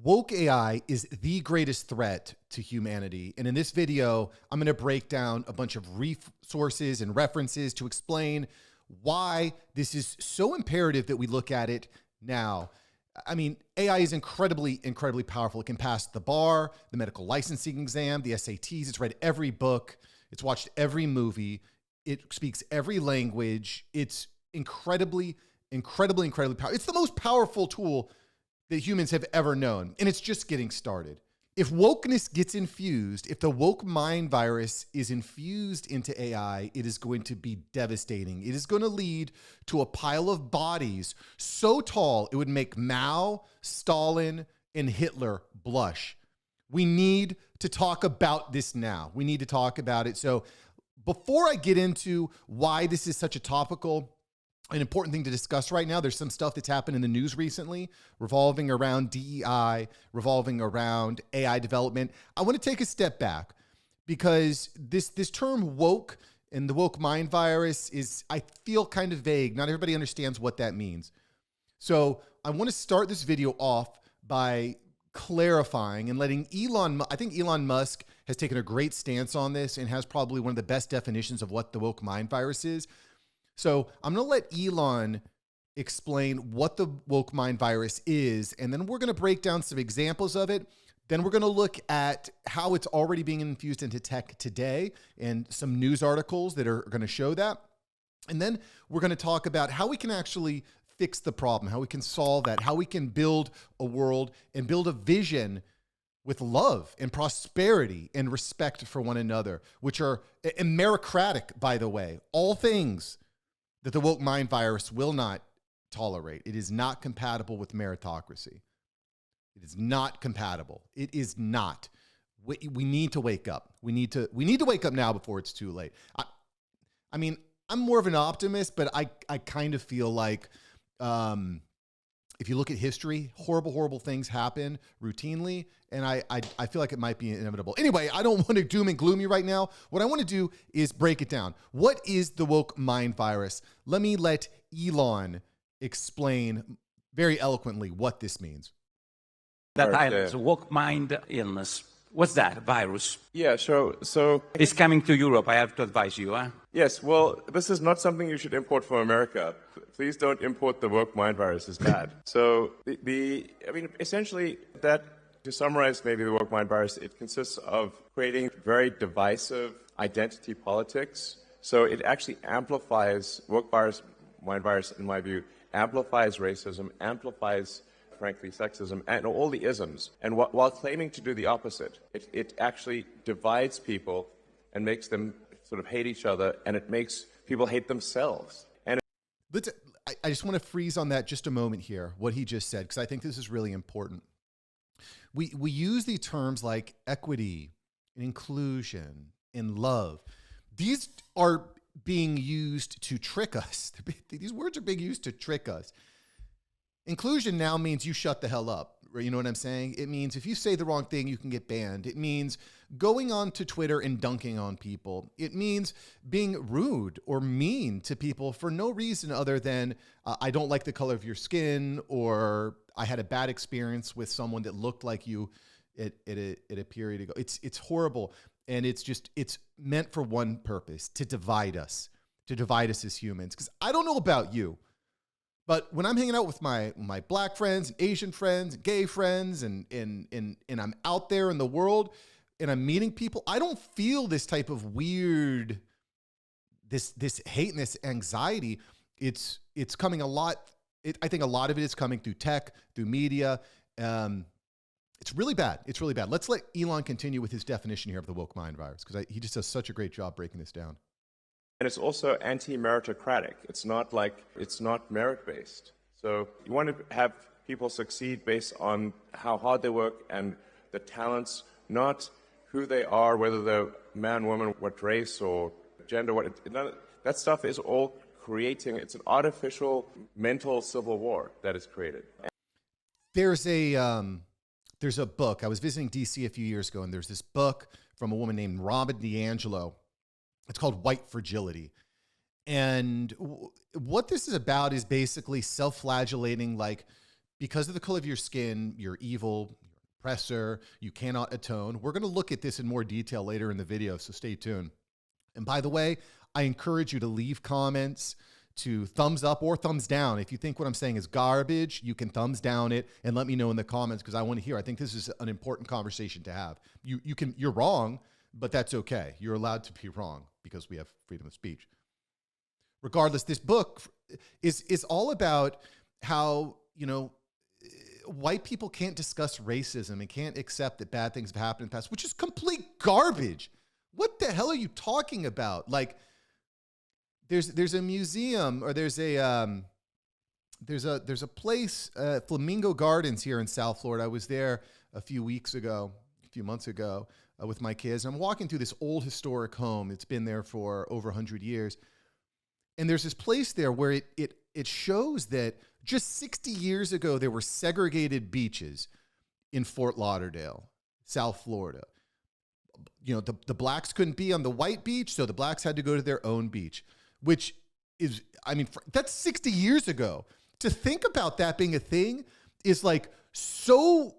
Woke AI is the greatest threat to humanity. And in this video, I'm going to break down a bunch of resources and references to explain why this is so imperative that we look at it now. I mean, AI is incredibly powerful. It can pass the bar, the medical licensing exam, the SATs. It's read every book. It's watched every movie. It speaks every language. It's incredibly powerful. It's the most powerful tool that humans have ever known. And it's just getting started. If wokeness gets infused, if the woke mind virus is infused into AI, it is going to be devastating. It is going to lead to a pile of bodies so tall, it would make Mao, Stalin, and Hitler blush. We need to talk about this now. We need to talk about it. So before I get into why this is such a topical an important thing to discuss right now, there's some stuff that's happened in the news recently revolving around DEI, revolving around AI development. I want to take a step back because this term woke and the woke mind virus is, I feel, kind of vague. Not everybody understands what that means. So I want to start this video off by clarifying and letting I think Elon Musk has taken a great stance on this and has probably one of the best definitions of what the woke mind virus is. So I'm going to let Elon explain what the woke mind virus is, and then we're going to break down some examples of it. Then we're going to look at how it's already being infused into tech today and some news articles that are going to show that. And then we're going to talk about how we can actually fix the problem, how we can solve that, how we can build a world and build a vision with love and prosperity and respect for one another, which are meritocratic, by the way, all things that the woke mind virus will not tolerate. It is not compatible with meritocracy. It is not compatible. It is not. We need to wake up. We need to wake up now before it's too late. I mean, I'm more of an optimist, but I kind of feel like if you look at history, horrible things happen routinely, and I feel like it might be inevitable. Anyway, I don't want to doom and gloom you right now. What I want to do is break it down. What is the woke mind virus? Let Elon explain very eloquently what this means. That illness, woke mind illness. What's that virus? Yeah, so It's coming to Europe. I have to advise you, huh? yes, well, this is not something you should import from America. Please don't import the woke mind virus. It's bad. So essentially to summarize maybe the woke mind virus, it consists of creating very divisive identity politics. So it actually amplifies mind virus, in my view, amplifies racism, amplifies, frankly, sexism, and all the isms. And while claiming to do the opposite, it actually divides people and makes them sort of hate each other, and it makes people hate themselves. And I just want to freeze on that just a moment here, what he just said, because I think this is really important. We use the terms like equity and inclusion and love. These are being used to trick us. These words are being used to trick us. Inclusion now means you shut the hell up. You know what I'm saying? It means if you say the wrong thing, you can get banned. It means going on to Twitter and dunking on people. It means being rude or mean to people for no reason other than I don't like the color of your skin, or I had a bad experience with someone that looked like you at a period ago. It's horrible. And it's meant for one purpose, to divide us as humans. Because I don't know about you, but when I'm hanging out with my black friends, and Asian friends, and gay friends, and I'm out there in the world and I'm meeting people, I don't feel this type of weird, this hate and this anxiety. It's coming a lot. I think a lot of it is coming through tech, through media. It's really bad. It's really bad. Let's let Elon continue with his definition here of the woke mind virus, because he just does such a great job breaking this down. And it's also anti-meritocratic. It's not merit-based. So you want to have people succeed based on how hard they work and the talents, not who they are, whether they're man, woman, what race or gender. That stuff is all it's an artificial mental civil war that is created. There's a book. I was visiting DC a few years ago, and there's this book from a woman named Robin DiAngelo. It's called White Fragility. And what this is about is basically self-flagellating, like, because of the color of your skin, you're evil, oppressor. You cannot atone. We're going to look at this in more detail later in the video, so stay tuned. And by the way, I encourage you to leave comments, to thumbs up or thumbs down. If you think what I'm saying is garbage, you can thumbs down it and let me know in the comments, because I want to hear. I think this is an important conversation to have. You're wrong, but that's okay. You're allowed to be wrong because we have freedom of speech. Regardless, this book is all about how, white people can't discuss racism and can't accept that bad things have happened in the past, which is complete garbage. What the hell are you talking about? Like, there's a museum, or there's a place, Flamingo Gardens here in South Florida. I was there a few months ago with my kids. I'm walking through this old historic home. It's been there for over 100 years. And there's this place there where it shows that just 60 years ago, there were segregated beaches in Fort Lauderdale, South Florida. The blacks couldn't be on the white beach, so the blacks had to go to their own beach, which is, that's 60 years ago. To think about that being a thing is like so,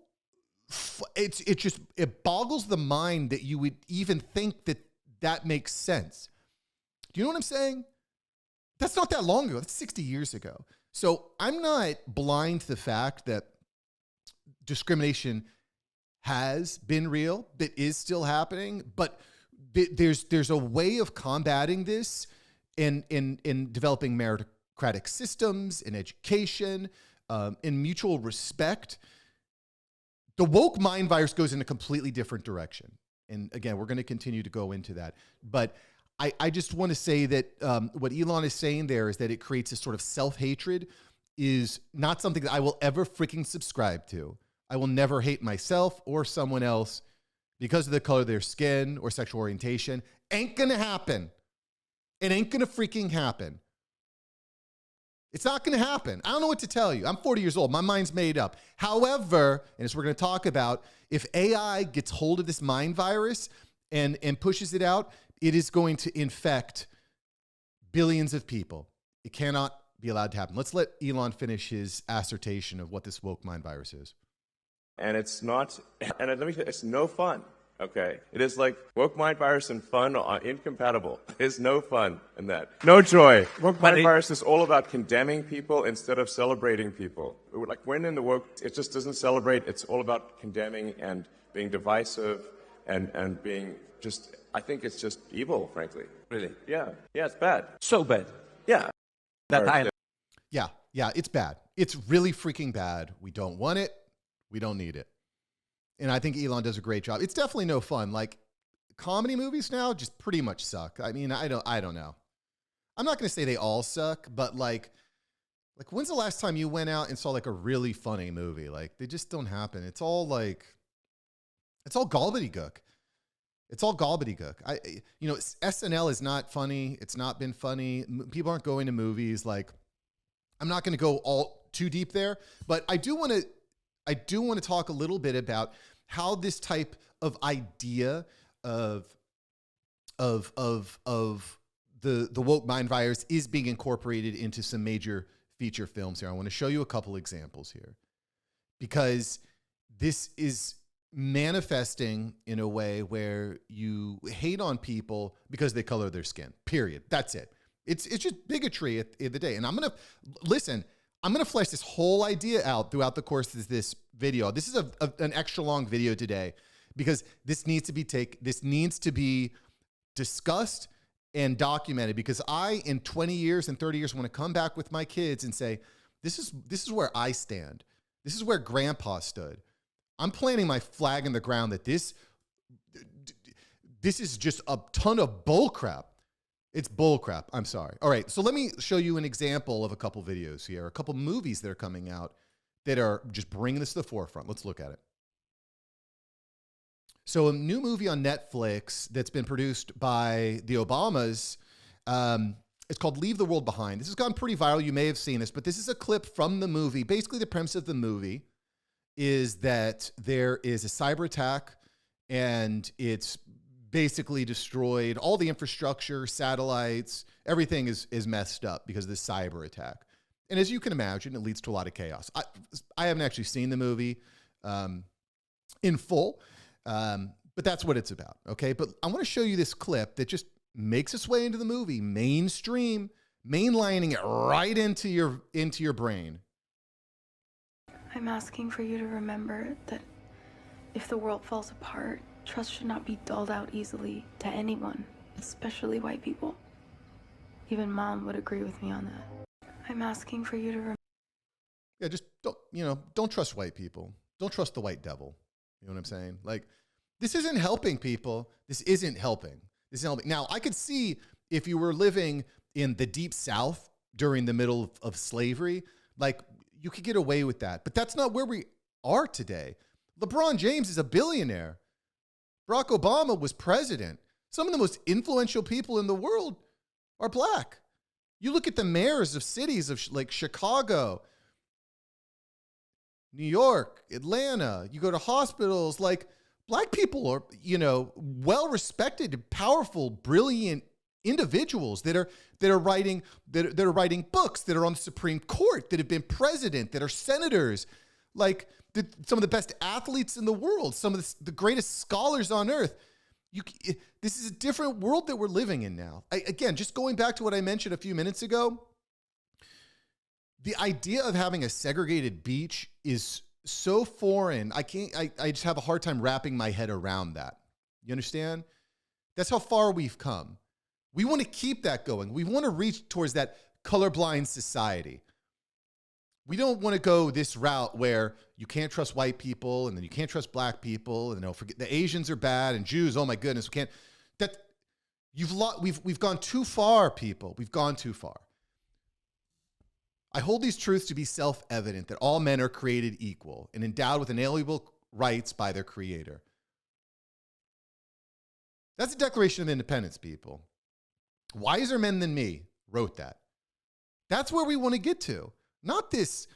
it boggles the mind that you would even think that makes sense. Do you know what I'm saying? That's not that long ago. That's 60 years ago. So I'm not blind to the fact that discrimination has been real, that is still happening, but there's a way of combating this in developing meritocratic systems, in education, in mutual respect. The woke mind virus goes in a completely different direction. And again, we're going to continue to go into that. But I just want to say that what Elon is saying there is that it creates this sort of self-hatred is not something that I will ever freaking subscribe to. I will never hate myself or someone else because of the color of their skin or sexual orientation. Ain't going to happen. It ain't going to freaking happen. It's not going to happen. I don't know what to tell you. I'm 40 years old. My mind's made up. However, and as we're going to talk about, if AI gets hold of this mind virus and pushes it out, it is going to infect billions of people. It cannot be allowed to happen. Let's let Elon finish his assertion of what this woke mind virus is. And it's not, and let me say, it's no fun, okay? It is like woke mind virus and fun are incompatible. There's no fun in that. No joy. Woke mind virus is all about condemning people instead of celebrating people. Like when in the woke, it just doesn't celebrate. It's all about condemning and being divisive and being just, I think it's just evil, frankly. Really? Yeah, it's bad. So bad. Yeah. Yeah, it's bad. It's really freaking bad. We don't want it. We don't need it. And I think Elon does a great job. It's definitely no fun. Like, comedy movies now just pretty much suck. I mean, I don't know. I'm not going to say they all suck, but like when's the last time you went out and saw like a really funny movie? Like, they just don't happen. It's all gobbledygook. It's all gobbledygook. SNL is not funny. It's not been funny. People aren't going to movies. Like, I'm not going to go all too deep there, but I do want to talk a little bit about how this type of idea of the woke mind virus is being incorporated into some major feature films here. I want to show you a couple examples here because this is manifesting in a way where you hate on people because they color their skin, period. That's it. It's just bigotry at the end of the day. And I'm going to flesh this whole idea out throughout the course of this video. This is an extra long video today because this needs to be discussed and documented, because I, in 20 years and 30 years, want to come back with my kids and say, this is where I stand. This is where grandpa stood. I'm planting my flag in the ground that this is just a ton of bull crap. It's bull crap. I'm sorry. All right. So let me show you an example of a couple videos here, a couple movies that are coming out that are just bringing this to the forefront. Let's look at it. So a new movie on Netflix that's been produced by the Obamas, it's called Leave the World Behind. This has gone pretty viral. You may have seen this, but this is a clip from the movie. Basically, the premise of the movie is that there is a cyber attack and it's basically destroyed all the infrastructure, satellites, everything is messed up because of this cyber attack. And as you can imagine, it leads to a lot of chaos. I haven't actually seen the movie. in full. But that's what it's about, okay? But I want to show you this clip that just makes its way into the movie, mainstream, mainlining it right into your brain. I'm asking for you to remember that if the world falls apart, trust should not be doled out easily to anyone, especially white people. Even Mom would agree with me on that. I'm asking for you to remember. Yeah, just don't trust white people. Don't trust the white devil. You know what I'm saying? Like, this isn't helping people. This isn't helping. This isn't helping. Now, I could see if you were living in the deep South during the middle of slavery, like, you could get away with that. But that's not where we are today. LeBron James is a billionaire. Barack Obama was president. Some of the most influential people in the world are black. You look at the mayors of cities of like Chicago, New York, Atlanta. You go to hospitals, like, black people are, well-respected, powerful, brilliant individuals that are writing books, that are on the Supreme Court, that have been president, that are senators, like some of the best athletes in the world, some of the greatest scholars on earth. This is a different world that we're living in now. Again, just going back to what I mentioned a few minutes ago, the idea of having a segregated beach is so foreign. I just have a hard time wrapping my head around that. You understand? That's how far we've come. We want to keep that going. We want to reach towards that colorblind society. We don't want to go this route where you can't trust white people and then you can't trust black people and forget the Asians are bad and Jews. Oh my goodness, we can't. We've gone too far, people. We've gone too far. I hold these truths to be self-evident that all men are created equal and endowed with inalienable rights by their creator. That's the Declaration of Independence, people. Wiser men than me wrote that. That's where we want to get to. Not this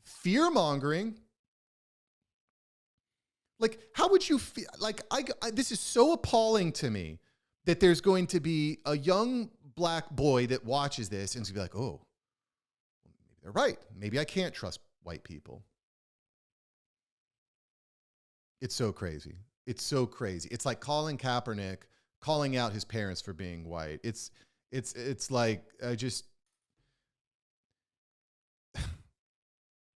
fear-mongering. Like, how would you feel? Like, this is so appalling to me that there's going to be a young black boy that watches this and is going to be like, oh, they're right. Maybe I can't trust white people. It's so crazy. It's so crazy. It's like Colin Kaepernick calling out his parents for being white. It's like, this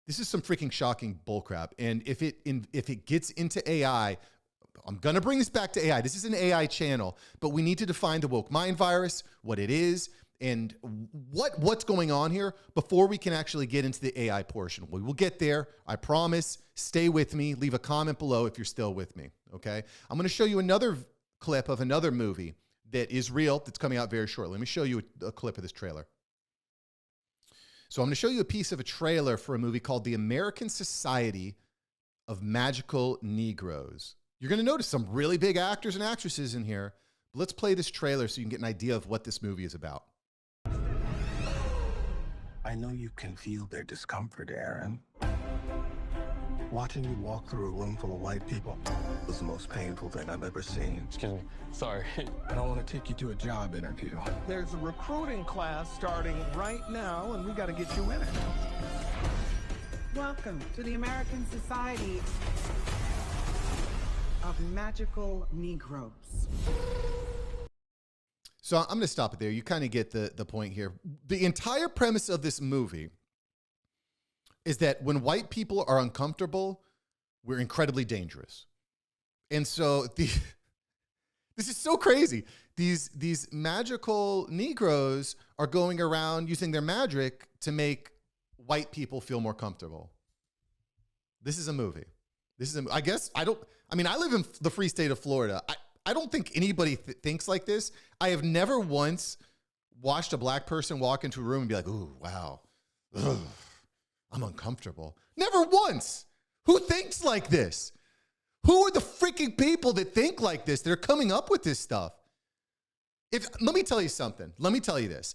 is some freaking shocking bullcrap. And if it gets into AI, I'm going to bring this back to AI. This is an AI channel, but we need to define the woke mind virus, what it is, and what's going on here before we can actually get into the AI portion. We will get there. I promise. Stay with me. Leave a comment below if you're still with me. Okay. I'm going to show you another clip of another movie that is real, that's coming out very shortly. Let me show you a clip of this trailer. So I'm going to show you a piece of a trailer for a movie called The American Society of Magical Negroes. You're going to notice some really big actors and actresses in here. But let's play this trailer so you can get an idea of what this movie is about. I know you can feel their discomfort, Aaron. Watching you walk through a room full of white people was the most painful thing I've ever seen. Excuse me. Sorry. I don't want to take you to a job interview. There's a recruiting class starting right now, and we got to get you in it. Welcome to the American Society of Magical Negroes. So I'm going to stop it there. You kind of get the point here. The entire premise of this movie is that when white people are uncomfortable, we're incredibly dangerous. And so this is so crazy. These magical Negroes are going around using their magic to make white people feel more comfortable. This is a movie. I live in the free state of Florida. I don't think anybody thinks like this. I have never once watched a black person walk into a room and be like, ooh, wow. Ugh, I'm uncomfortable. Never once. Who thinks like this? Who are the freaking people that think like this? They're coming up with this stuff. Let me tell you something. Let me tell you this.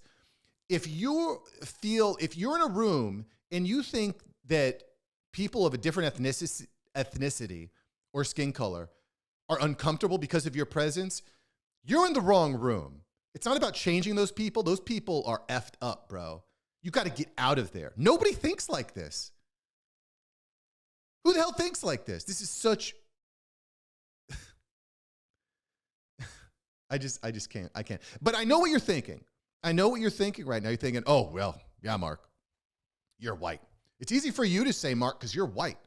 If you're in a room and you think that people of a different ethnicity or skin color are uncomfortable because of your presence, you're in the wrong room. It's not about changing those people. Those people are effed up, bro. You got to get out of there. Nobody thinks like this. Who the hell thinks like this? This is such... I just can't. I can't. But I know what you're thinking. I know what you're thinking right now. You're thinking, oh, well, yeah, Mark, you're white. It's easy for you to say, Mark, because you're white.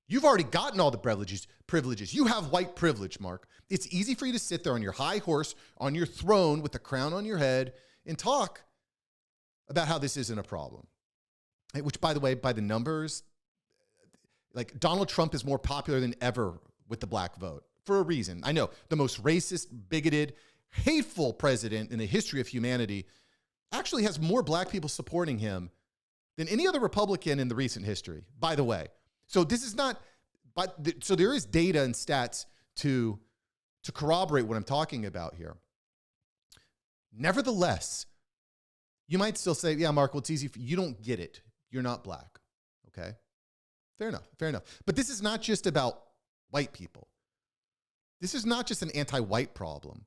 You've already gotten all the privileges. You have white privilege, Mark. It's easy for you to sit there on your high horse, on your throne with the crown on your head and talk about how this isn't a problem. Which, by the way, by the numbers, like Donald Trump is more popular than ever with the black vote for a reason. I know the most racist, bigoted, hateful president in the history of humanity actually has more black people supporting him than any other Republican in the recent history, by the way. So this is not, so there is data and stats to corroborate what I'm talking about here. Nevertheless, you might still say, yeah, Mark, well, it's easy. You don't get it. You're not black. Okay. Fair enough. But this is not just about white people. This is not just an anti-white problem.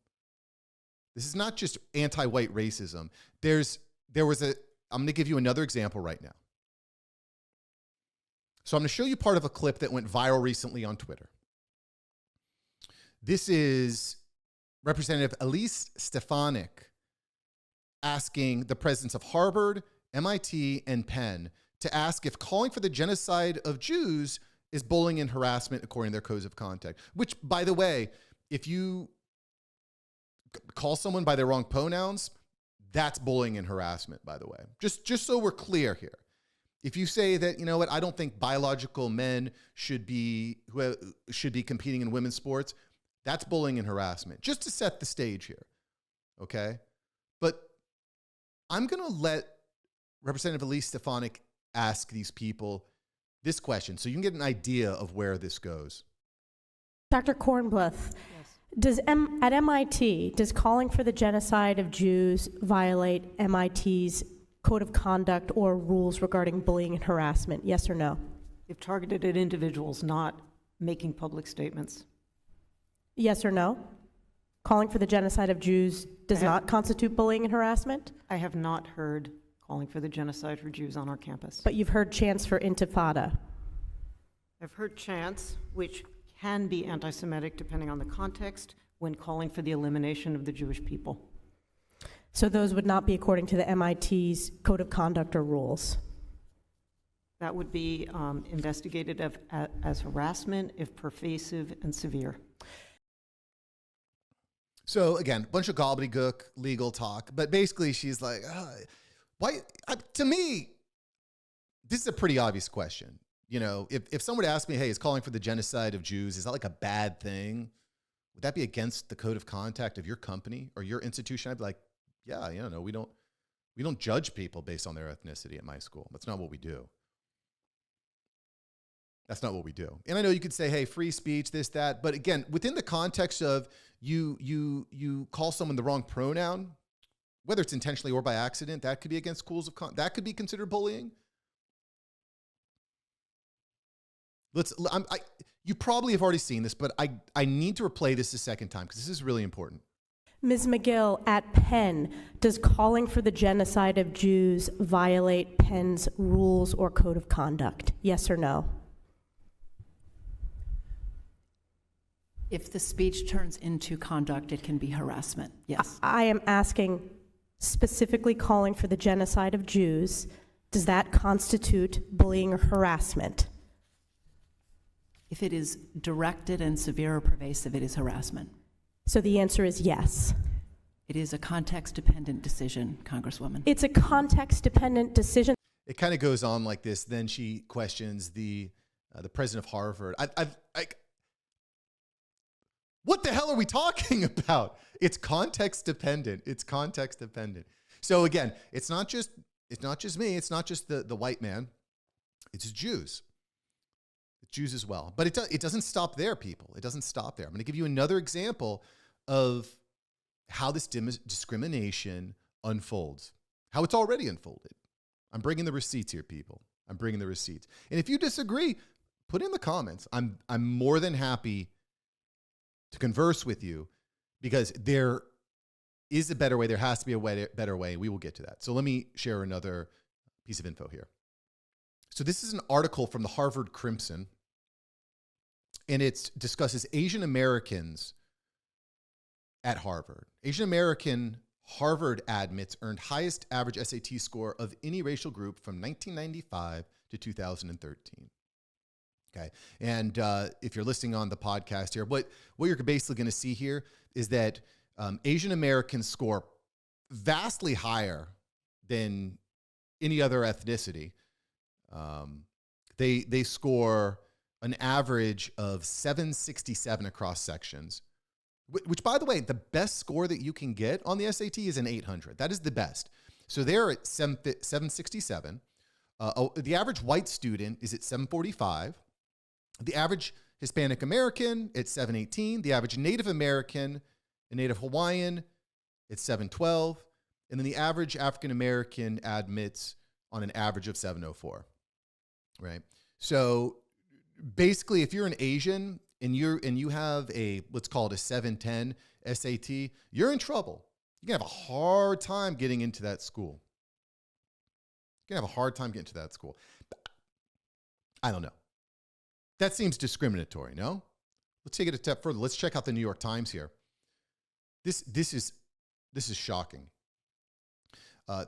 This is not just anti-white racism. I'm going to give you another example right now. So I'm going to show you part of a clip that went viral recently on Twitter. This is Representative Elise Stefanik asking the presidents of Harvard, MIT, and Penn to ask if calling for the genocide of Jews is bullying and harassment according to their codes of conduct. Which, by the way, if you call someone by their wrong pronouns, that's bullying and harassment, by the way. Just so we're clear here. If you say that, you know what, I don't think biological men should be competing in women's sports, that's bullying and harassment, just to set the stage here, okay? But I'm going to let Representative Elise Stefanik ask these people this question so you can get an idea of where this goes. Dr. Kornbluth, yes. At MIT, does calling for the genocide of Jews violate MIT's code of conduct or rules regarding bullying and harassment? Yes or no? If targeted at individuals, not making public statements. Yes or no? Calling for the genocide of Jews does not constitute bullying and harassment? I have not heard calling for the genocide for Jews on our campus. But you've heard chants for intifada. I've heard chants, which can be anti-Semitic depending on the context, when calling for the elimination of the Jewish people. So those would not be according to the MIT's code of conduct or rules? That would be investigated as harassment if pervasive and severe. So again, a bunch of gobbledygook legal talk, but basically she's like, why? To me, this is a pretty obvious question. You know, if someone would ask me, hey, is calling for the genocide of Jews, is that like a bad thing? Would that be against the code of conduct of your company or your institution? I'd be like, yeah, you know, we don't judge people based on their ethnicity at my school. That's not what we do. That's not what we do. And I know you could say, hey, free speech, this, that. But again, within the context of you call someone the wrong pronoun, whether it's intentionally or by accident, that could be against schools of conduct. That could be considered bullying. You probably have already seen this, but I need to replay this a second time because this is really important. Ms. McGill, at Penn, does calling for the genocide of Jews violate Penn's rules or code of conduct? Yes or no? If the speech turns into conduct, it can be harassment, yes. I am asking specifically calling for the genocide of Jews. Does that constitute bullying or harassment? If it is directed and severe or pervasive, it is harassment. So the answer is yes. It is a context-dependent decision, Congresswoman. It's a context-dependent decision. It kind of goes on like this. Then she questions the president of Harvard. What the hell are we talking about? It's context dependent. It's context dependent. So again, it's not just me. It's not just the white man. It's Jews. It's Jews as well. But it doesn't stop there, people. It doesn't stop there. I'm going to give you another example of how this discrimination unfolds, how it's already unfolded. I'm bringing the receipts here, people. I'm bringing the receipts. And if you disagree, put in the comments. I'm more than happy to converse with you because there is a better way. There has to be a better way. We will get to that. So let me share another piece of info here. So this is an article from the Harvard Crimson, and it discusses Asian Americans at Harvard. Asian American Harvard admits earned highest average SAT score of any racial group from 1995 to 2013. Okay, and if you're listening on the podcast here, what you're basically going to see here is that Asian Americans score vastly higher than any other ethnicity. They score an average of 767 across sections, which, by the way, the best score that you can get on the SAT is an 800. That is the best. So they're at 767. The average white student is at 745. The average Hispanic American at 718. The average Native American and Native Hawaiian at 712. And then the average African American admits on an average of 704. Right? So basically, if you're an Asian and you have let's call it a 710 SAT, you're in trouble. You're gonna have a hard time getting into that school. You're gonna have a hard time getting to that school. I don't know. That seems discriminatory, no? Let's take it a step further. Let's check out the New York Times here. This is shocking.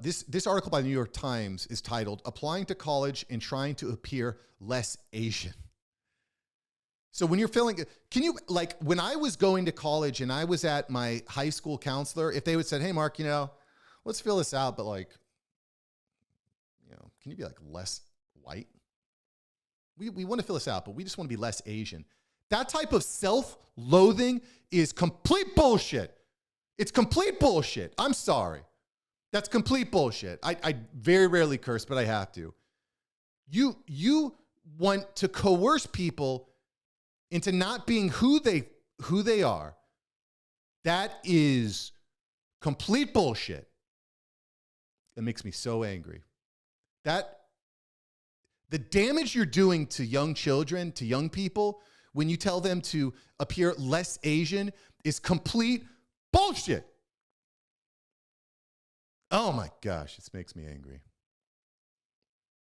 This article by the New York Times is titled "Applying to College and Trying to Appear Less Asian." So when you're feeling, when I was going to college and I was at my high school counselor, if they would say, "Hey, Mark, let's fill this out, but can you be less white? We want to fill this out, but we just want to be less Asian." That type of self-loathing is complete bullshit. It's complete bullshit. I'm sorry. That's complete bullshit. I very rarely curse, but I have to. You want to coerce people into not being who they are. That is complete bullshit. That makes me so angry. The damage you're doing to young children, to young people, when you tell them to appear less Asian is complete bullshit. Oh my gosh, this makes me angry.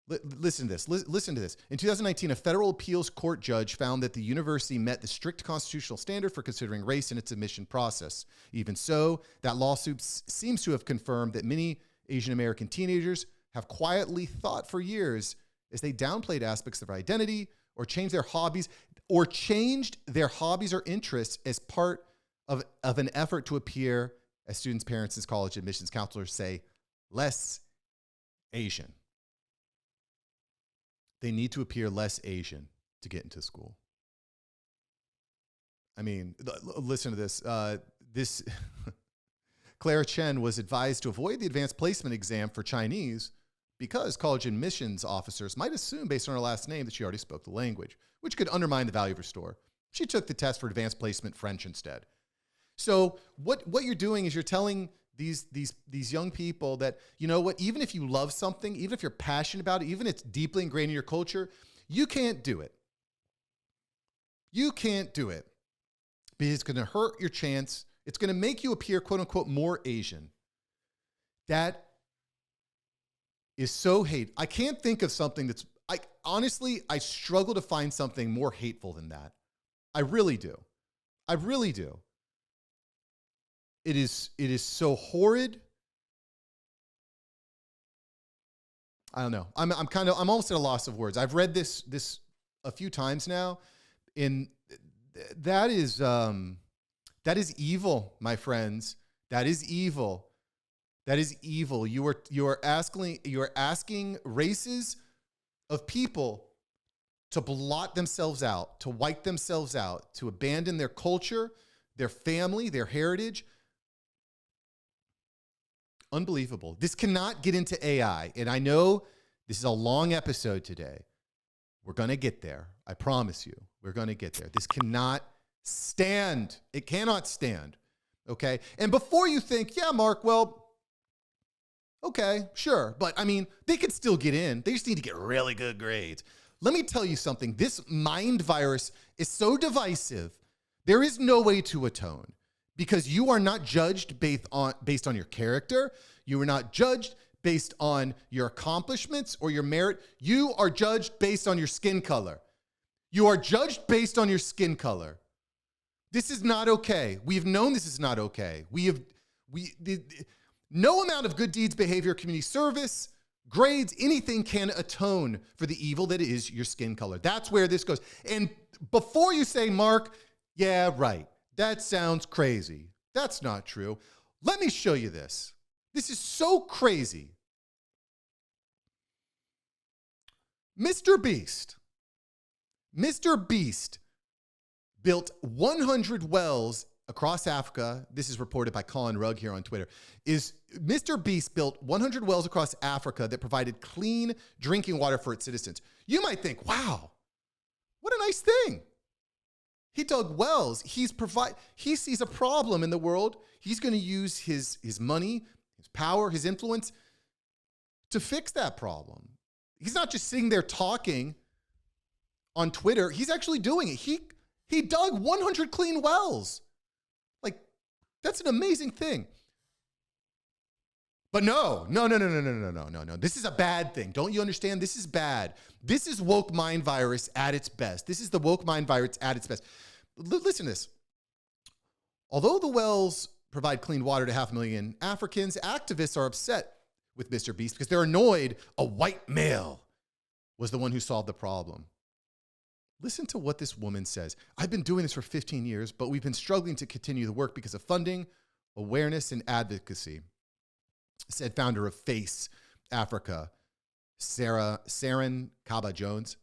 Listen to this. Listen to this. In 2019, a federal appeals court judge found that the university met the strict constitutional standard for considering race in its admission process. Even so, that lawsuit seems to have confirmed that many Asian American teenagers have quietly thought for years as they downplayed aspects of their identity or changed their hobbies or interests as part of an effort to appear, as students, parents, and college admissions counselors say, less Asian. They need to appear less Asian to get into school. I mean, listen to this. Clara Chen was advised to avoid the advanced placement exam for Chinese because college admissions officers might assume, based on her last name, that she already spoke the language, which could undermine the value of her store. She took the test for advanced placement French instead. So what you're doing is you're telling these young people that, you know what, even if you love something, even if you're passionate about it, even if it's deeply ingrained in your culture, you can't do it. You can't do it because it's going to hurt your chance. It's going to make you appear, quote unquote, more Asian. That is so hate. I can't think of something honestly, I struggle to find something more hateful than that. I really do. I really do. It is so horrid. I don't know. I'm almost at a loss of words. I've read this a few times now, and that is evil, my friends. That is evil. That is evil. You are asking races of people to blot themselves out, to wipe themselves out, to abandon their culture, their family, their heritage. Unbelievable. This cannot get into AI. And I know this is a long episode today. We're going to get there. I promise you. We're going to get there. This cannot stand. It cannot stand. Okay? And before you think, yeah, Mark, well, okay, sure. But I mean, they could still get in. They just need to get really good grades. Let me tell you something. This mind virus is so divisive. There is no way to atone because you are not judged based on your character. You are not judged based on your accomplishments or your merit. You are judged based on your skin color. You are judged based on your skin color. This is not okay. We've known this is not okay. No amount of good deeds, behavior, community service, grades, anything can atone for the evil that is your skin color. That's where this goes. And before you say, Mark, yeah, right, that sounds crazy. That's not true. Let me show you this. This is so crazy. Mr. Beast built 100 wells across Africa. This is reported by Colin Rugg here on Twitter. Mr. Beast built 100 wells across Africa that provided clean drinking water for its citizens. You might think, wow, what a nice thing. He dug wells. He sees a problem in the world. He's going to use his money, his power, his influence to fix that problem. He's not just sitting there talking on Twitter. He's actually doing it. He dug 100 clean wells. Like, that's an amazing thing. But no. This is a bad thing. Don't you understand? This is bad. This is woke mind virus at its best. This is the woke mind virus at its best. Listen to this. Although the wells provide clean water to 500,000 Africans, activists are upset with Mr. Beast because they're annoyed a white male was the one who solved the problem. Listen to what this woman says. I've been doing this for 15 years, but we've been struggling to continue the work because of funding, awareness, and advocacy, said founder of FACE Africa, Saren Kaba-Jones.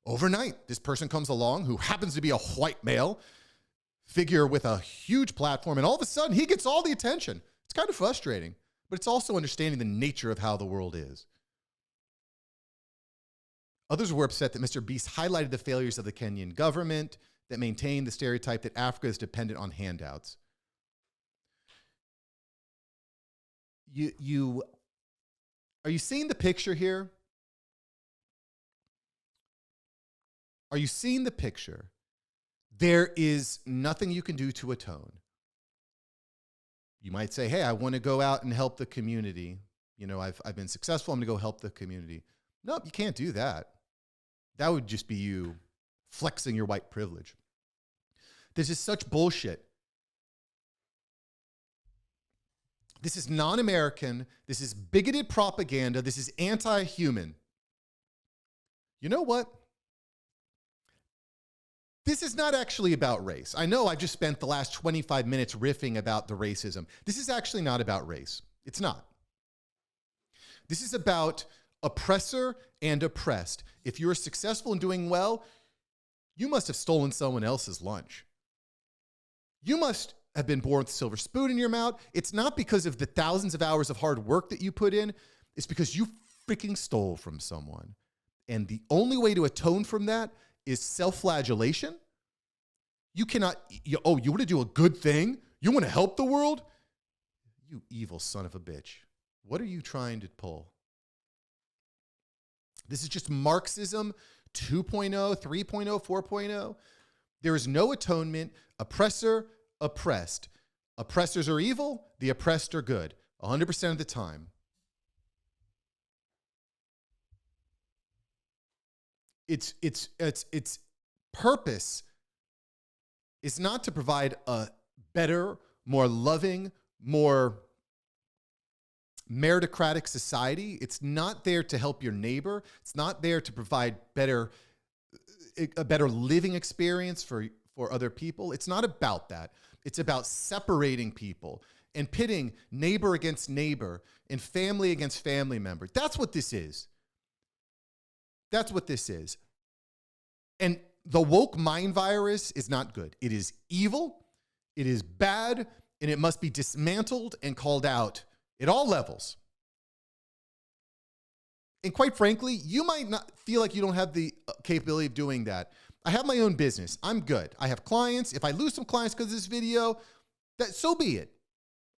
Overnight, this person comes along who happens to be a white male figure with a huge platform, and all of a sudden, he gets all the attention. It's kind of frustrating, but it's also understanding the nature of how the world is. Others were upset that Mr. Beast highlighted the failures of the Kenyan government that maintained the stereotype that Africa is dependent on handouts. Are you seeing the picture here? Are you seeing the picture? There is nothing you can do to atone. You might say, hey, I want to go out and help the community. You know, I've been successful. I'm going to go help the community. Nope, you can't do that. That would just be you flexing your white privilege. This is such bullshit. This is non-American. This is bigoted propaganda. This is anti-human. You know what? This is not actually about race. I know I've just spent the last 25 minutes riffing about the racism. This is actually not about race. It's not. This is about oppressor and oppressed. If you're successful in doing well, you must have stolen someone else's lunch. You must have been born with a silver spoon in your mouth. It's not because of the thousands of hours of hard work that you put in. It's because you freaking stole from someone. And the only way to atone from that is self-flagellation. You cannot, you want to do a good thing? You want to help the world? You evil son of a bitch. What are you trying to pull? This is just Marxism 2.0, 3.0, 4.0. There is no atonement. Oppressor, oppressed. Oppressors are evil. The oppressed are good. 100% of the time. Its purpose is not to provide a better, more loving, more meritocratic society. It's not there to help your neighbor. It's not there to provide a better living experience for other people. It's not about that. It's about separating people and pitting neighbor against neighbor and family against family member. That's what this is. That's what this is. And the woke mind virus is not good. It is evil. It is bad. And it must be dismantled and called out at all levels. And quite frankly, you might not feel like you don't have the capability of doing that. I have my own business. I'm good. I have clients. If I lose some clients because of this video, so be it.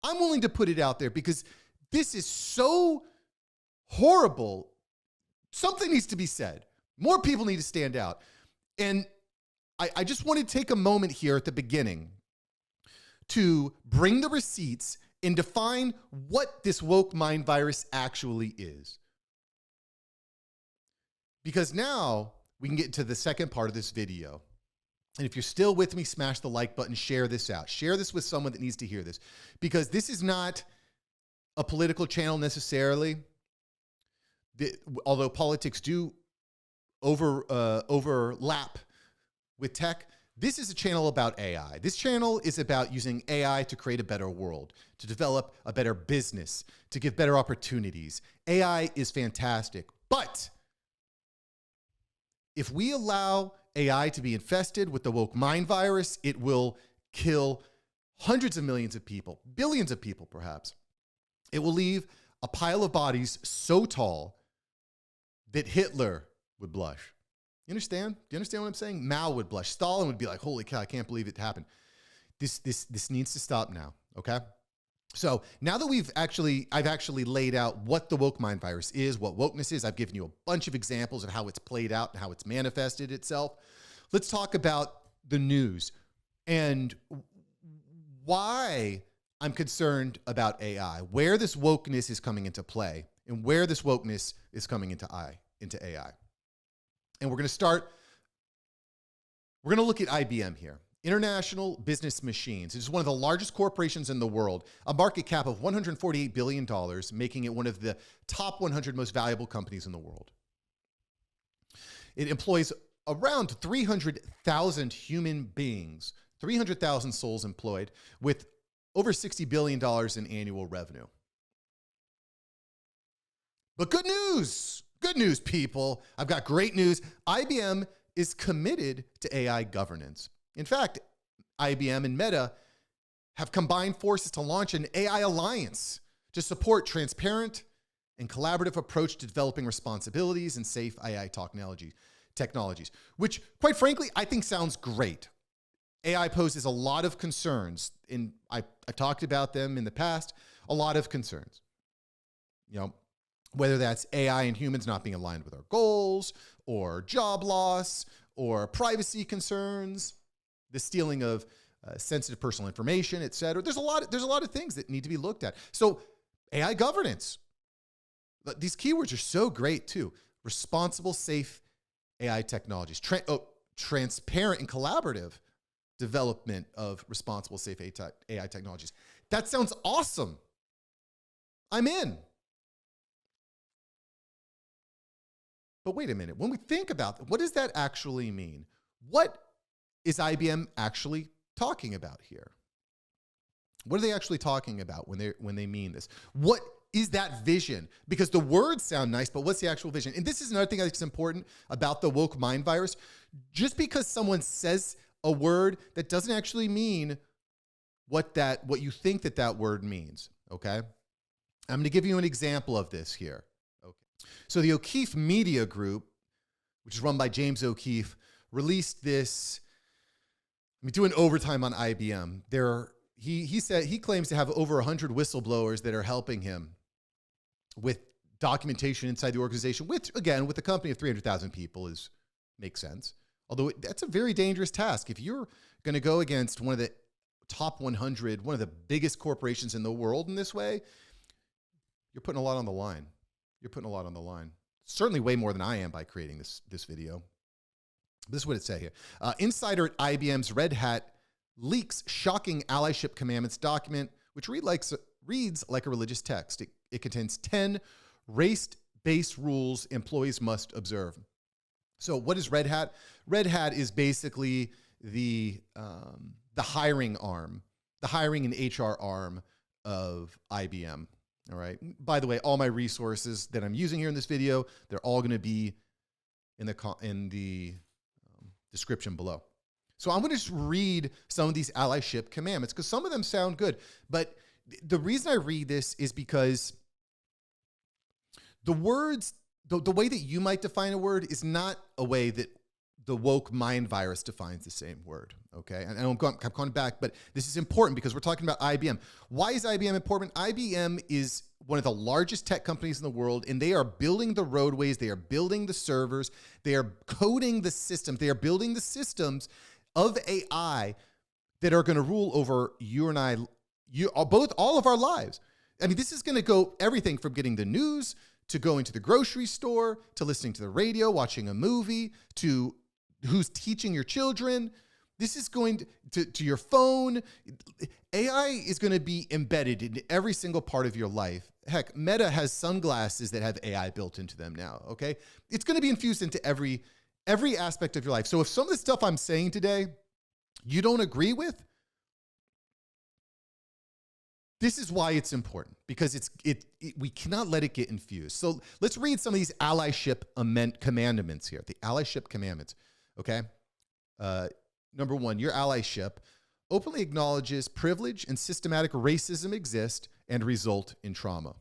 I'm willing to put it out there because this is so horrible. Something needs to be said. More people need to stand out. And I just want to take a moment here at the beginning to bring the receipts and define what this woke mind virus actually is. Because now we can get into the second part of this video. And if you're still with me, smash the like button, share this out. Share this with someone that needs to hear this. Because this is not a political channel necessarily. Although politics do overlap with tech, this is a channel about AI. This channel is about using AI to create a better world, to develop a better business, to give better opportunities. AI is fantastic. But if we allow AI to be infested with the woke mind virus, it will kill hundreds of millions of people, billions of people perhaps. It will leave a pile of bodies so tall that Hitler would blush. You understand? Do you understand what I'm saying? Mao would blush. Stalin would be like, holy cow, I can't believe it happened. This needs to stop now, okay? So now that I've actually laid out what the woke mind virus is, what wokeness is, I've given you a bunch of examples of how it's played out and how it's manifested itself. Let's talk about the news and why I'm concerned about AI, where this wokeness is coming into play, and where this wokeness is coming into AI. And we're going to look at IBM here. International Business Machines. It's one of the largest corporations in the world, a market cap of $148 billion, making it one of the top 100 most valuable companies in the world. It employs around 300,000 human beings, 300,000 souls employed, with over $60 billion in annual revenue. But good news, people. I've got great news. IBM is committed to AI governance. In fact, IBM and Meta have combined forces to launch an AI alliance to support transparent and collaborative approach to developing responsibilities and safe AI technologies, which, quite frankly, I think sounds great. AI poses a lot of concerns, and I talked about them in the past, a lot of concerns. You know, whether that's AI and humans not being aligned with our goals, or job loss, or privacy concerns, the stealing of sensitive personal information, et cetera. There's a lot of things that need to be looked at. So AI governance. These keywords are so great too. Responsible, safe AI technologies. Transparent and collaborative development of responsible, safe AI technologies. That sounds awesome. I'm in. But wait a minute. When we think about what does that actually mean? What is IBM actually talking about here? What are they actually talking about when they mean this? What is that vision? Because the words sound nice, but what's the actual vision? And this is another thing that's important about the woke mind virus. Just because someone says a word, that doesn't actually mean what you think that word means, okay? I'm going to give you an example of this here. Okay. So the OKeefe Media Group, which is run by James O'Keefe, released this. Doing overtime on IBM. He claims to have over 100 whistleblowers that are helping him with documentation inside the organization, which again, with a company of 300,000 people makes sense. Although that's a very dangerous task. If you're going to go against one of the top 100, one of the biggest corporations in the world in this way, you're putting a lot on the line. Certainly way more than I am by creating this video. This is what it says here. Insider at IBM's Red Hat leaks shocking Allyship Commandments document, which reads like a religious text. It contains 10 race-based rules employees must observe. So what is Red Hat? Red Hat is basically the hiring arm, the hiring and HR arm of IBM. All right. By the way, all my resources that I'm using here in this video, they're all going to be in the description below. So I'm going to just read some of these allyship commandments because some of them sound good. But the reason I read this is because the words, the way that you might define a word is not a way that the woke mind virus defines the same word. Okay. And I'm going back, but this is important because we're talking about IBM. Why is IBM important? IBM is one of the largest tech companies in the world, and they are building the roadways. They are building the servers. They are coding the systems. They are building the systems of AI that are going to rule over you and all of our lives. I mean, this is going to go everything from getting the news to going to the grocery store, to listening to the radio, watching a movie, to who's teaching your children. This is going to your phone. AI is going to be embedded in every single part of your life. Heck, Meta has sunglasses that have AI built into them now, okay? It's going to be infused into every aspect of your life. So if some of the stuff I'm saying today you don't agree with, this is why it's important, because we cannot let it get infused. So let's read some of these allyship commandments here, the allyship commandments, okay? Number 1, your allyship openly acknowledges privilege and systematic racism exist and result in trauma.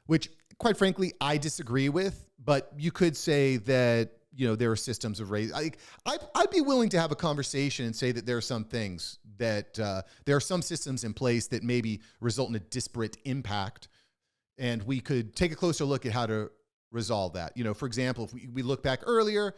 Which, quite frankly, I disagree with, but you could say that, there are systems of race. I'd be willing to have a conversation and say that there are some things that there are some systems in place that maybe result in a disparate impact, and we could take a closer look at how to resolve that. For example, if we look back earlier,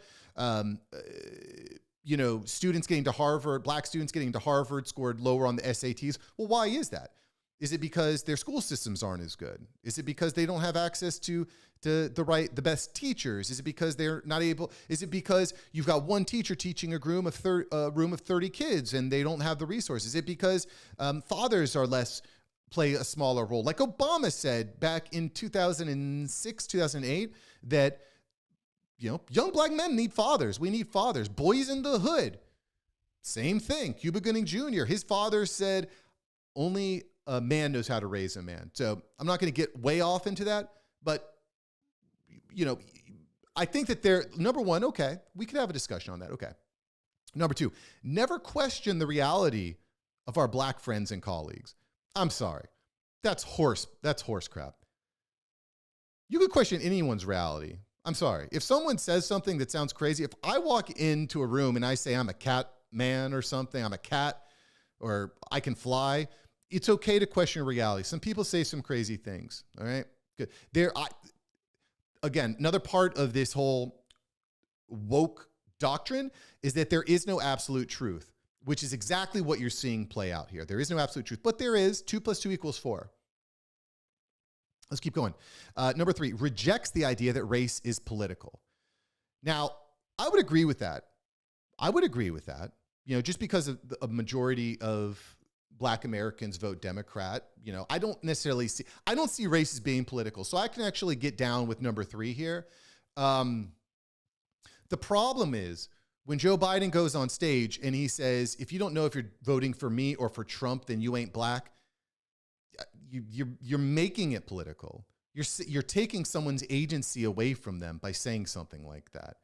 students getting to Harvard, black students getting to Harvard scored lower on the SATs. Well, why is that? Is it because their school systems aren't as good? Is it because they don't have access to the best teachers? Is it because they're not able? Is it because you've got one teacher teaching a room of 30 kids and they don't have the resources? Is it because fathers play a smaller role? Like Obama said back in 2006, 2008, that young black men need fathers. We need fathers. Boys in the hood, same thing. Cuba Gooding Jr., his father said only a man knows how to raise a man. So I'm not going to get way off into that, but I think that number 1, okay, we could have a discussion on that. Okay. Number 2, never question the reality of our black friends and colleagues. I'm sorry. That's horse crap. You could question anyone's reality. I'm sorry. If someone says something that sounds crazy, if I walk into a room and I say I'm a cat man or something, I'm a cat, or I can fly, it's okay to question reality. Some people say some crazy things. All right, good. Again, another part of this whole woke doctrine is that there is no absolute truth, which is exactly what you're seeing play out here. There is no absolute truth, but there is 2 + 2 = 4. Let's keep going. Number 3, rejects the idea that race is political. Now, I would agree with that. Just because a majority of black Americans vote Democrat, I don't see race as being political. So I can actually get down with number 3 here. The problem is when Joe Biden goes on stage and he says, if you don't know if you're voting for me or for Trump, then you ain't black. You're making it political. You're taking someone's agency away from them by saying something like that.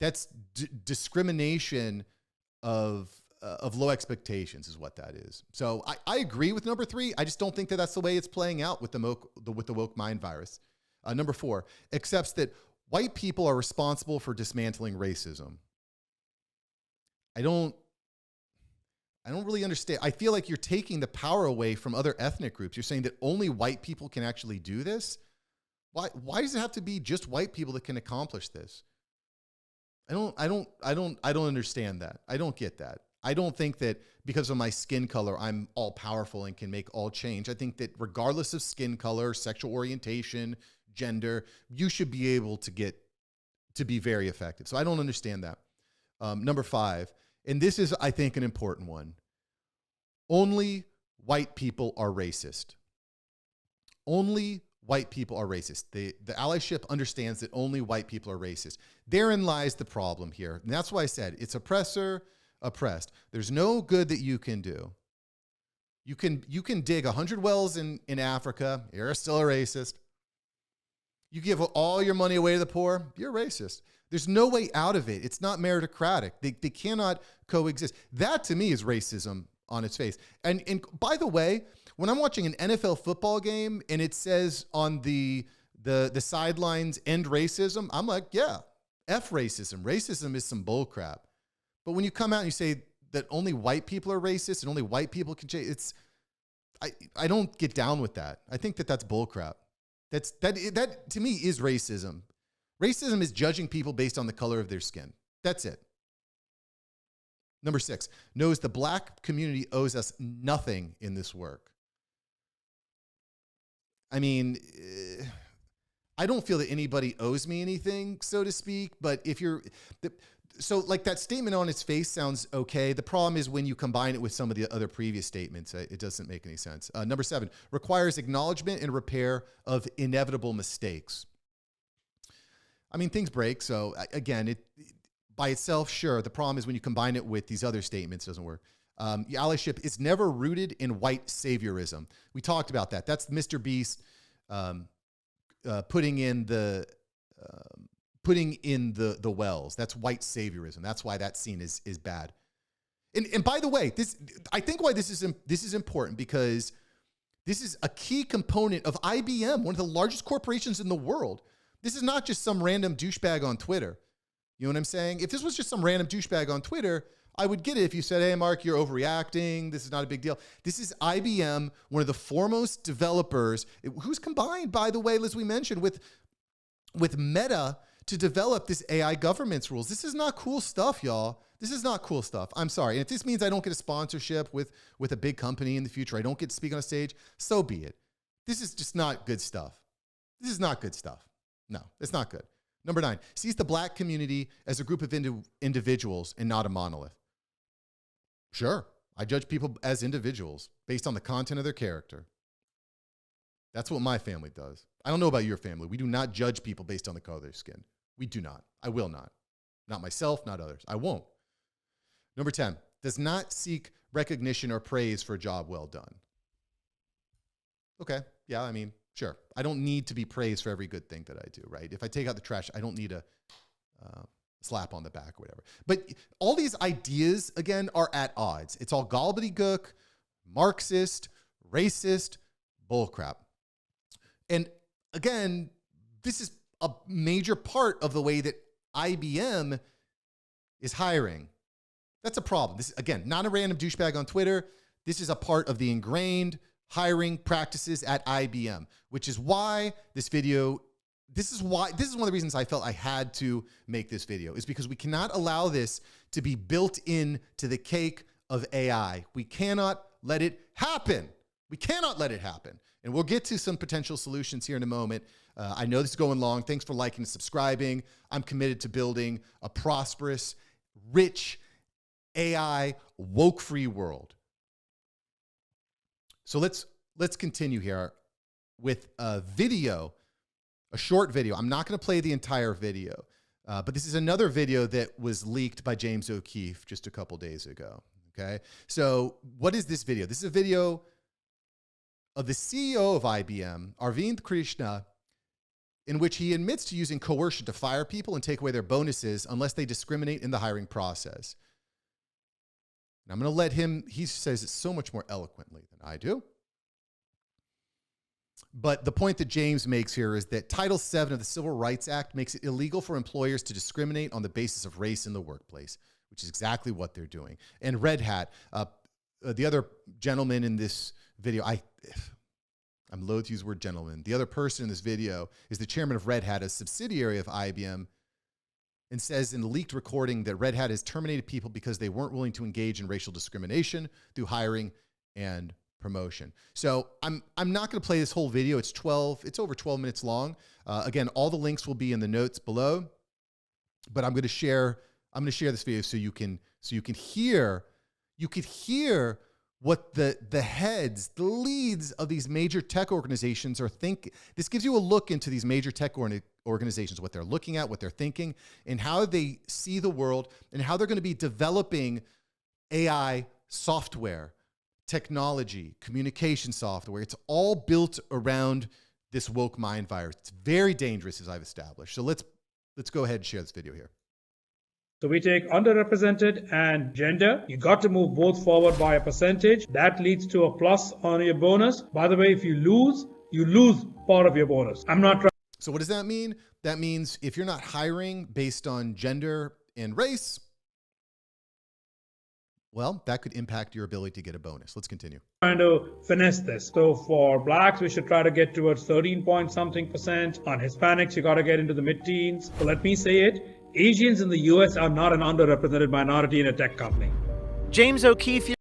That's discrimination of low expectations is what that is. So I agree with number 3. I just don't think that that's the way it's playing out with the woke mind virus. Number 4, accepts that white people are responsible for dismantling racism. I don't really understand. I feel like you're taking the power away from other ethnic groups. You're saying that only white people can actually do this. Why does it have to be just white people that can accomplish this? I don't understand that. I don't get that. I don't think that because of my skin color, I'm all powerful and can make all change. I think that regardless of skin color, sexual orientation, gender, you should be able to be very effective. So I don't understand that. Number 5, and this is, I think, an important one. Only white people are racist. Only white people are racist. The allyship understands that only white people are racist. Therein lies the problem here. And that's why I said it's oppressor, oppressed. There's no good that you can do. You can dig 100 wells in Africa. You're still a racist. You give all your money away to the poor. You're racist. There's no way out of it. It's not meritocratic. They cannot coexist. That to me is racism on its face. And by the way, when I'm watching an NFL football game and it says on the sidelines end racism, I'm like, yeah, F racism. Racism is some bull crap. But when you come out and you say that only white people are racist and only white people can change, I don't get down with that. I think that that's bull crap. That to me is racism. Racism is judging people based on the color of their skin. That's it. Number 6, knows the Black community owes us nothing in this work. I mean, I don't feel that anybody owes me anything, so to speak, but if you're, so like that statement on its face sounds okay. The problem is when you combine it with some of the other previous statements, it doesn't make any sense. Number 7, requires acknowledgement and repair of inevitable mistakes. I mean, things break. So again, it by itself, sure. The problem is when you combine it with these other statements, it doesn't work. Allyship is never rooted in white saviorism. We talked about that. That's Mr. Beast putting in the wells. That's white saviorism. That's why that scene is bad. And by the way, I think why this is important, because this is a key component of IBM, one of the largest corporations in the world. This is not just some random douchebag on Twitter. You know what I'm saying? If this was just some random douchebag on Twitter, I would get it if you said, hey, Mark, you're overreacting. This is not a big deal. This is IBM, one of the foremost developers, who's combined, by the way, as we mentioned, with Meta to develop this AI governance rules. This is not cool stuff, y'all. This is not cool stuff. I'm sorry. And if this means I don't get a sponsorship with a big company in the future, I don't get to speak on a stage, so be it. This is just not good stuff. This is not good stuff. No, it's not good. Number 9, sees the Black community as a group of individuals and not a monolith. Sure, I judge people as individuals based on the content of their character. That's what my family does. I don't know about your family. We do not judge people based on the color of their skin. We do not. I will not. Not myself, not others. I won't. Number 10, does not seek recognition or praise for a job well done. Okay, yeah, I mean, sure. I don't need to be praised for every good thing that I do, right? If I take out the trash, I don't need a slap on the back or whatever. But all these ideas, again, are at odds. It's all gobbledygook, Marxist, racist, bullcrap. And again, this is a major part of the way that IBM is hiring. That's a problem. This is, again, not a random douchebag on Twitter. This is a part of the ingrained hiring practices at IBM, which is why this video, this is one of the reasons I felt I had to make this video, is because we cannot allow this to be built in to the cake of AI. We cannot let it happen. We cannot let it happen. And we'll get to some potential solutions here in a moment. I know this is going long. Thanks for liking and subscribing. I'm committed to building a prosperous, rich, AI, woke-free world. So let's continue here with a video, a short video. I'm not going to play the entire video, but this is another video that was leaked by James O'Keefe just a couple days ago. Okay, so what is this video? This is a video of the CEO of IBM, Arvind Krishna, in which he admits to using coercion to fire people and take away their bonuses unless they discriminate in the hiring process. And I'm going to let him, he says it so much more eloquently than I do. But the point that James makes here is that Title VII of the Civil Rights Act makes it illegal for employers to discriminate on the basis of race in the workplace, which is exactly what they're doing. And Red Hat, the other gentleman in this video, I'm loath to use the word gentleman. The other person in this video is the chairman of Red Hat, a subsidiary of IBM, and says in the leaked recording that Red Hat has terminated people because they weren't willing to engage in racial discrimination through hiring and promotion. So I'm not going to play this whole video. It's over 12 minutes long. Again, all the links will be in the notes below, but I'm going to share this video so you can hear what the heads, the leads of these major tech organizations are thinking. This gives you a look into these major tech organizations, what they're looking at, what they're thinking, and how they see the world, and how they're going to be developing AI software, technology, communication software. It's all built around this woke mind virus. It's very dangerous, as I've established. So let's go ahead and share this video here. So we take underrepresented and gender. You got to move both forward by a percentage. That leads to a plus on your bonus. By the way, if you lose part of your bonus. I'm not trying. So what does that mean? That means if you're not hiring based on gender and race, well, that could impact your ability to get a bonus. Let's continue. Trying to finesse this. So for blacks, we should try to get towards 13-point-something%. On Hispanics, you got to get into the mid-teens. So let me say it. Asians in the US are not an underrepresented minority in a tech company. James O'Keefe.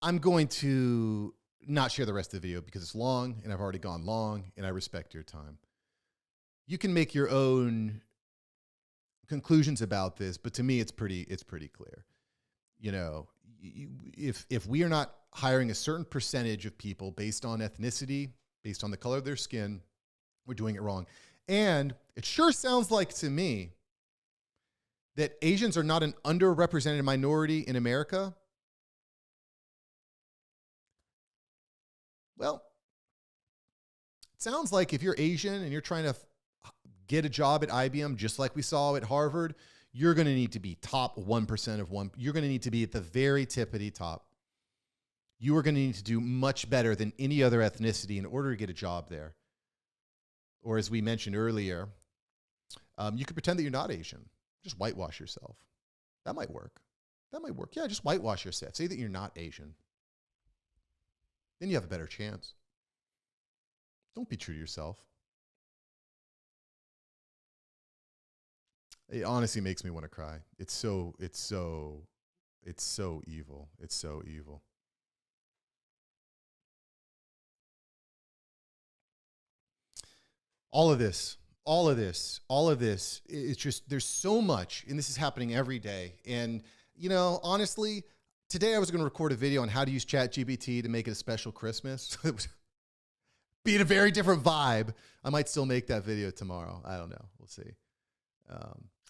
I'm going to not share the rest of the video because it's long and I've already gone long and I respect your time. You can make your own conclusions about this, but to me, it's pretty clear. You know, if we are not hiring a certain percentage of people based on ethnicity, based on the color of their skin, we're doing it wrong. And it sure sounds like to me that Asians are not an underrepresented minority in America. Well, it sounds like if you're Asian and you're trying to get a job at IBM, just like we saw at Harvard, you're going to need to be top 1% of one. You're going to need to be at the very tippity top. You are going to need to do much better than any other ethnicity in order to get a job there. Or as we mentioned earlier, you could pretend that you're not Asian. Just whitewash yourself. That might work. That might work. Yeah, just whitewash yourself. Say that you're not Asian. Then you have a better chance. Don't be true to yourself. It honestly makes me want to cry. It's so evil. It's so evil. All of this, it's just, there's so much, and this is happening every day. And, you know, honestly, today I was going to record a video on how to use ChatGPT to make it a special Christmas. It would be in a very different vibe. I might still make that video tomorrow. I don't know. We'll see.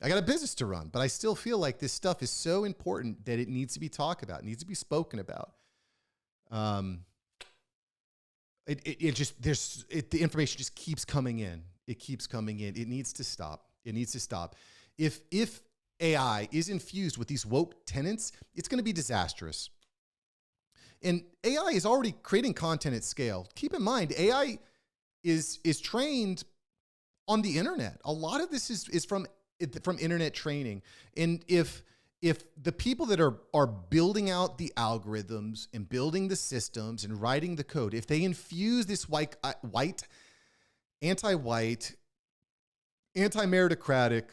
I got a business to run, but I still feel like this stuff is so important that it needs to be talked about, it needs to be spoken about. The information just keeps coming in. It keeps coming in. It needs to stop. It needs to stop. If AI is infused with these woke tenets, it's going to be disastrous. And AI is already creating content at scale. Keep in mind, AI is trained on the internet. A lot of this is from internet training. And if the people that are building out the algorithms and building the systems and writing the code, if they infuse this anti-white, anti-meritocratic,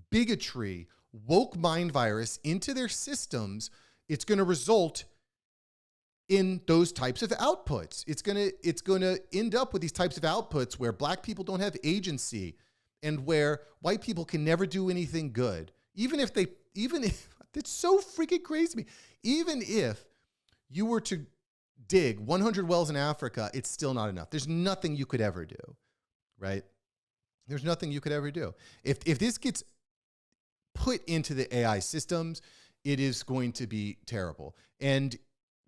bigotry, woke mind virus into their systems, it's going to result in those types of outputs. It's going to end up with these types of outputs where black people don't have agency and where white people can never do anything good. Even if it's so freaking crazy to me. Even if you were to dig 100 wells in Africa, it's still not enough. There's nothing you could ever do, right? There's nothing you could ever do. If this gets put into the AI systems, it is going to be terrible. And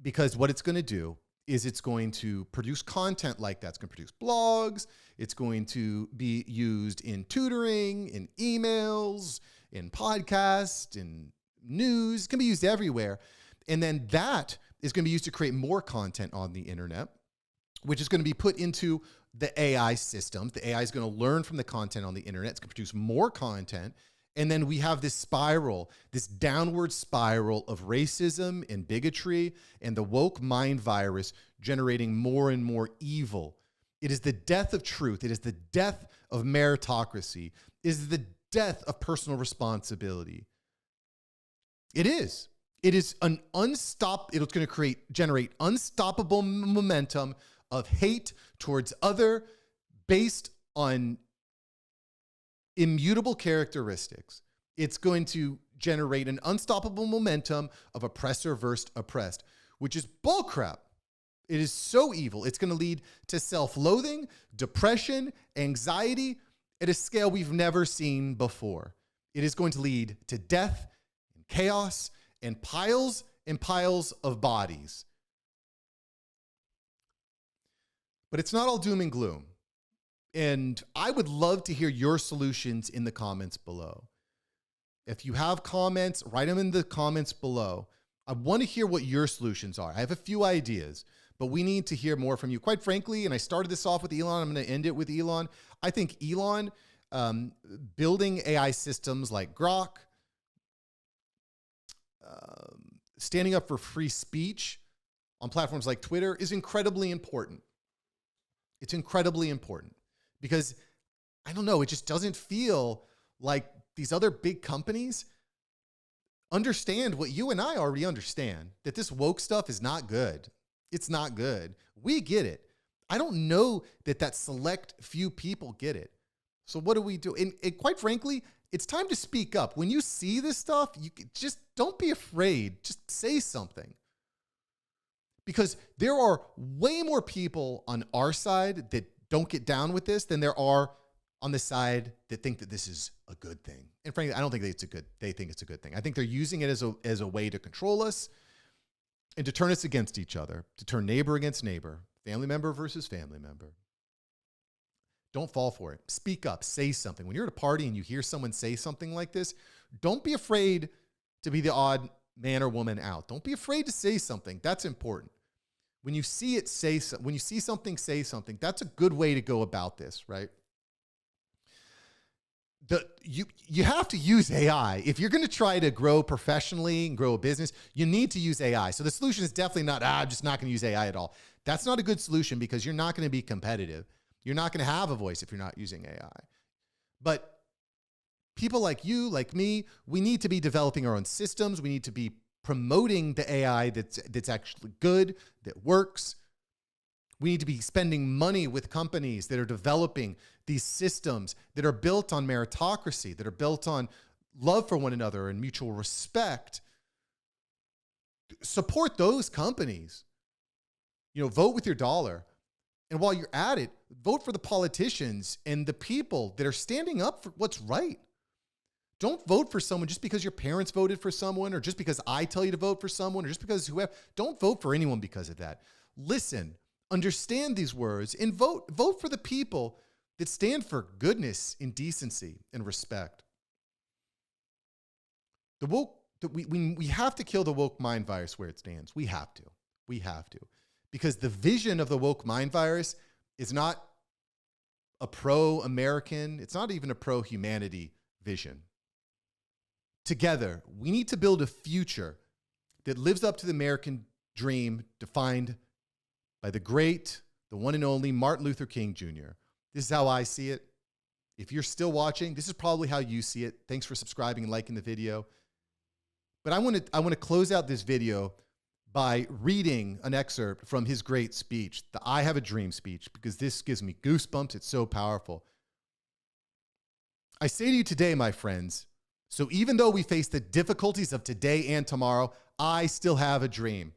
because what it's going to do is it's going to produce content like that. It's going to produce blogs. It's going to be used in tutoring, in emails, in podcasts, in news. It's going to be used everywhere. And then that is going to be used to create more content on the internet, which is going to be put into the AI system. The AI is going to learn from the content on the internet. It's going to produce more content. And then we have this spiral, this downward spiral of racism and bigotry and the woke mind virus generating more and more evil. It is the death of truth. It is the death of meritocracy. It is the death of personal responsibility. It is. It is an it's going to generate unstoppable momentum of hate towards other based on immutable characteristics. It's going to generate an unstoppable momentum of oppressor versus oppressed, which is bullcrap. It is so evil. It's going to lead to self-loathing, depression, anxiety at a scale we've never seen before. It is going to lead to death and chaos and piles of bodies. But it's not all doom and gloom. And I would love to hear your solutions in the comments below. If you have comments, write them in the comments below. I want to hear what your solutions are. I have a few ideas, but we need to hear more from you. Quite frankly, and I started this off with Elon, I'm going to end it with Elon. I think Elon building AI systems like Grok, standing up for free speech on platforms like Twitter is incredibly important. It's incredibly important because, I don't know, it just doesn't feel like these other big companies understand what you and I already understand, that this woke stuff is not good. It's not good. We get it. I don't know that select few people get it. So what do we do? And quite frankly, it's time to speak up. When you see this stuff, you just don't be afraid. Just say something. Because there are way more people on our side that don't get down with this than there are on the side that think that this is a good thing. And frankly, I don't think they think it's a good thing. I think they're using it as a way to control us and to turn us against each other, to turn neighbor against neighbor, family member versus family member. Don't fall for it. Speak up, say something. When you're at a party and you hear someone say something like this, don't be afraid to be the odd man or woman out. Don't be afraid to say something. That's important. When you see it, when you see something, say something. That's a good way to go about this, right? You have to use AI. If you're going to try to grow professionally and grow a business, you need to use AI. So the solution is definitely not, I'm just not going to use AI at all. That's not a good solution because you're not going to be competitive. You're not going to have a voice if you're not using AI. But people like you, like me, we need to be developing our own systems. We need to be promoting the AI that's actually good, that works. We need to be spending money with companies that are developing these systems that are built on meritocracy, that are built on love for one another and mutual respect. Support those companies. Vote with your dollar. And while you're at it, vote for the politicians and the people that are standing up for what's right. Don't vote for someone just because your parents voted for someone, or just because I tell you to vote for someone, or just because whoever. Don't vote for anyone because of that. Listen, understand these words, and vote for the people that stand for goodness and decency and respect. We have to kill the woke mind virus where it stands. We have to. Because the vision of the woke mind virus is not a pro-American, it's not even a pro-humanity vision. Together, we need to build a future that lives up to the American dream defined by the great, the one and only Martin Luther King Jr. This is how I see it. If you're still watching, this is probably how you see it. Thanks for subscribing and liking the video. But I want to close out this video by reading an excerpt from his great speech, the I Have a Dream speech, because this gives me goosebumps. It's so powerful. I say to you today, my friends, so even though we face the difficulties of today and tomorrow, I still have a dream.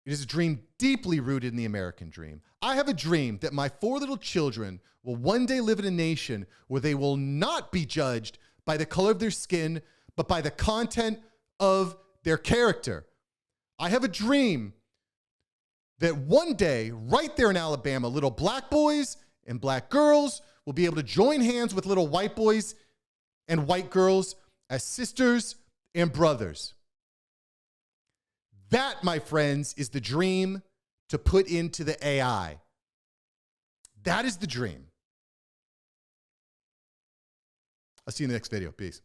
It is a dream deeply rooted in the American dream. I have a dream that my 4 little children will one day live in a nation where they will not be judged by the color of their skin, but by the content of their character. I have a dream that one day, right there in Alabama, little black boys and black girls will be able to join hands with little white boys and white girls as sisters and brothers. That, my friends, is the dream to put into the AI. That is the dream. I'll see you in the next video. Peace.